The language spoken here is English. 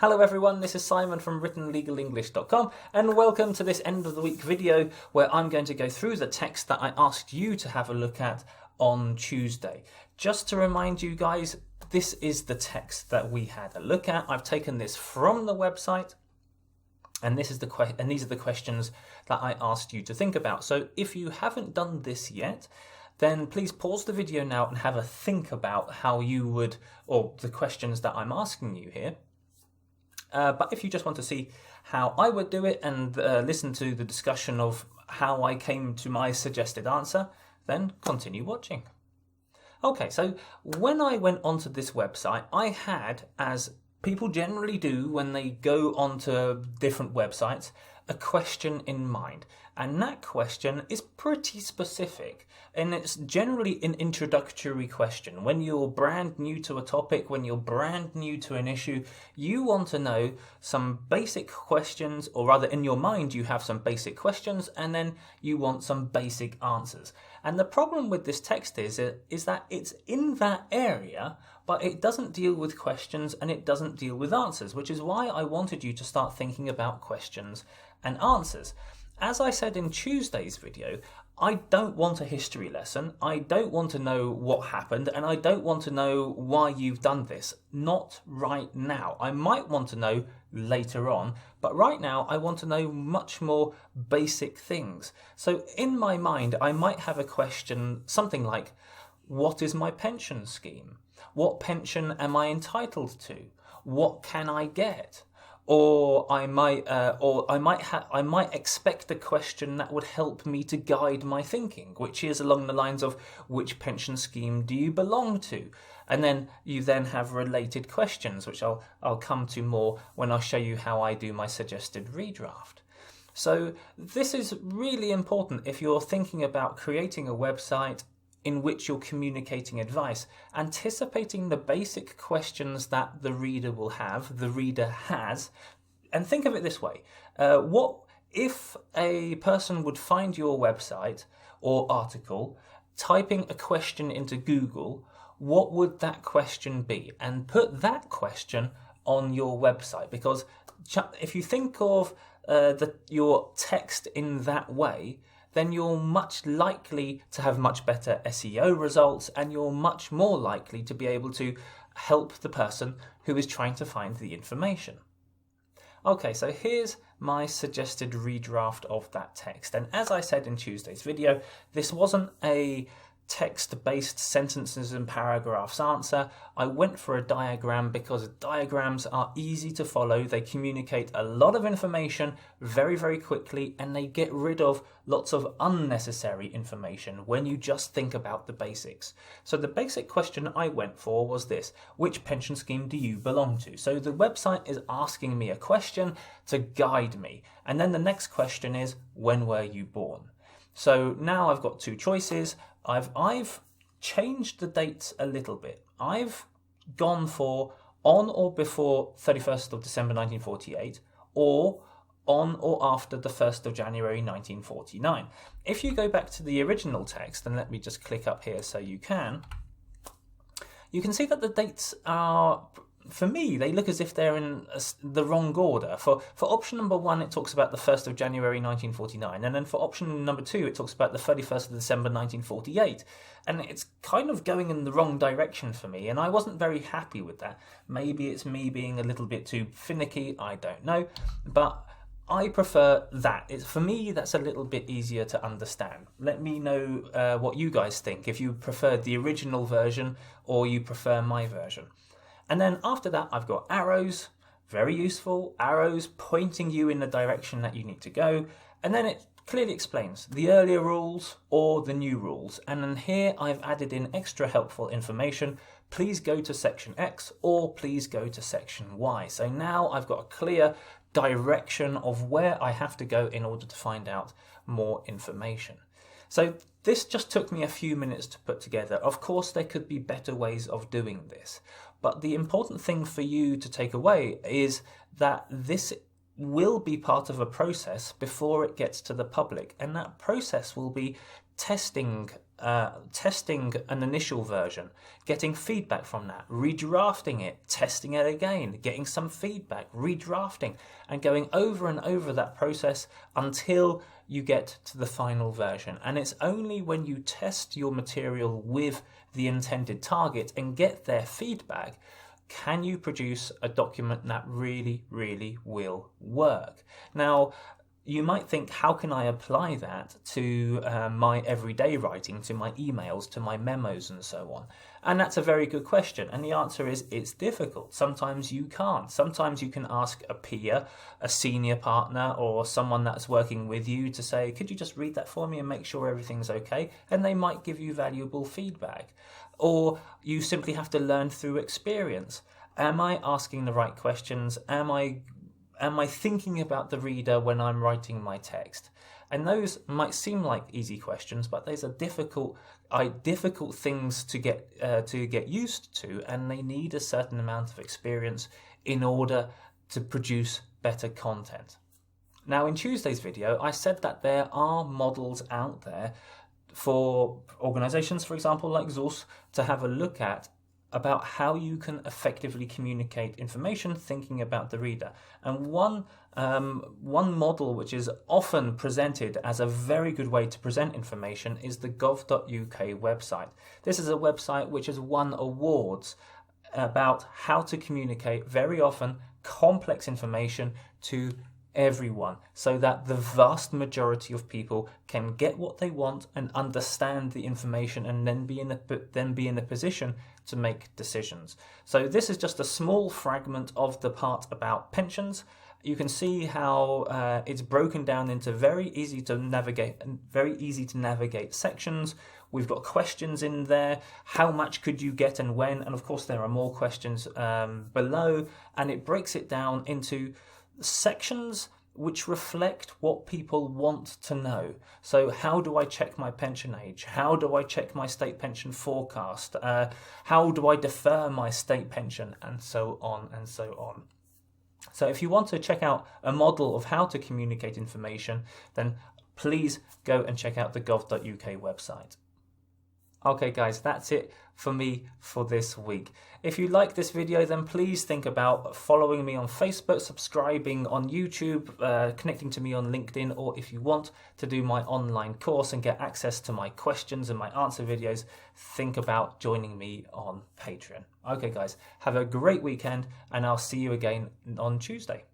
Hello everyone, this is Simon from writtenlegalenglish.com and welcome to this end of the week video where I'm going to go through the text that I asked you to have a look at on Tuesday. Just to remind you guys, this is the text that we had a look at. I've taken this from the website and these are the questions that I asked you to think about. So if you haven't done this yet, then please pause the video now and have a think about how you would, or the questions that I'm asking you here. But if you just want to see how I would do it and listen to the discussion of how I came to my suggested answer, then continue watching. Okay, so when I went onto this website, I had, as people generally do when they go onto different websites, a question in mind. And that question is pretty specific. And it's generally an introductory question. When you're brand new to a topic, when you're brand new to an issue, you want to know some basic questions, or rather in your mind you have some basic questions and then you want some basic answers. And the problem with this text is that it's in that area, but it doesn't deal with questions and it doesn't deal with answers, which is why I wanted you to start thinking about questions and answers. As I said in Tuesday's video, I don't want a history lesson, I don't want to know what happened, and I don't want to know why you've done this. Not right now. I might want to know later on, but right now I want to know much more basic things. So in my mind, I might have a question, something like, what is my pension scheme? What pension am I entitled to? What can I get? Or I might expect a question that would help me to guide my thinking, which is along the lines of, which pension scheme do you belong to? And then you then have related questions, which I'll come to more when I show you how I do my suggested redraft. So this is really important if you're thinking about creating a website in which you're communicating advice, anticipating the basic questions that the reader has, and think of it this way. What if a person would find your website or article, typing a question into Google, what would that question be? And put that question on your website, because if you think of your text in that way, then you're much likely to have much better SEO results and you're much more likely to be able to help the person who is trying to find the information. Okay, so here's my suggested redraft of that text. And as I said in Tuesday's video, this wasn't a text-based sentences and paragraphs answer. I went for a diagram because diagrams are easy to follow. They communicate a lot of information very, very quickly, and they get rid of lots of unnecessary information when you just think about the basics. So the basic question I went for was this: which pension scheme do you belong to? So the website is asking me a question to guide me. And then the next question is, when were you born? So now I've got two choices. I've changed the dates a little bit. I've gone for on or before 31st of December 1948 or on or after the 1st of January 1949. If you go back to the original text, and let me just click up here so you can see that the dates are, for me, they look as if they're in the wrong order. For option number 1, it talks about the 1st of January 1949, and then for option number 2, it talks about the 31st of December 1948. And it's kind of going in the wrong direction for me, and I wasn't very happy with that. Maybe it's me being a little bit too finicky, I don't know, but I prefer that. For me, that's a little bit easier to understand. Let me know what you guys think, if you prefer the original version or you prefer my version. And then after that, I've got arrows, very useful, arrows pointing you in the direction that you need to go. And then it clearly explains the earlier rules or the new rules. And then here I've added in extra helpful information. Please go to section X or please go to section Y. So now I've got a clear direction of where I have to go in order to find out more information. So this just took me a few minutes to put together. Of course, there could be better ways of doing this. But the important thing for you to take away is that this will be part of a process before it gets to the public. And that process will be testing testing an initial version, getting feedback from that, redrafting it, testing it again, getting some feedback, redrafting, and going over and over that process until you get to the final version. And it's only when you test your material with the intended target and get their feedback can you produce a document that really, really will work. Now, you might think, how can I apply that to my everyday writing, to my emails, to my memos and so on? And that's a very good question. And the answer is it's difficult. Sometimes you can't. Sometimes you can ask a peer, a senior partner, or someone that's working with you to say, could you just read that for me and make sure everything's okay? And they might give you valuable feedback. Or you simply have to learn through experience. Am I asking the right questions? Am I thinking about the reader when I'm writing my text? And those might seem like easy questions, but those are difficult things to get used to, and they need a certain amount of experience in order to produce better content. Now, in Tuesday's video, I said that there are models out there for organizations, for example, like Zeus, to have a look at about how you can effectively communicate information thinking about the reader. And one model which is often presented as a very good way to present information is the gov.uk website. This is a website which has won awards about how to communicate very often complex information to everyone, so that the vast majority of people can get what they want and understand the information and then be in a position to make decisions. So this is just a small fragment of the part about pensions. You can see how it's broken down into very easy to navigate sections. We've got questions in there. How much could you get and when? And of course there are more questions below, and it breaks it down into sections which reflect what people want to know. So how do I check my pension age? How do I check my state pension forecast? How do I defer my state pension? And so on and so on. So if you want to check out a model of how to communicate information, then please go and check out the gov.uk website. Okay guys, that's it for me for this week. If you like this video, then please think about following me on Facebook, subscribing on YouTube, connecting to me on LinkedIn, or if you want to do my online course and get access to my questions and my answer videos, think about joining me on Patreon. Okay guys, have a great weekend, and I'll see you again on Tuesday.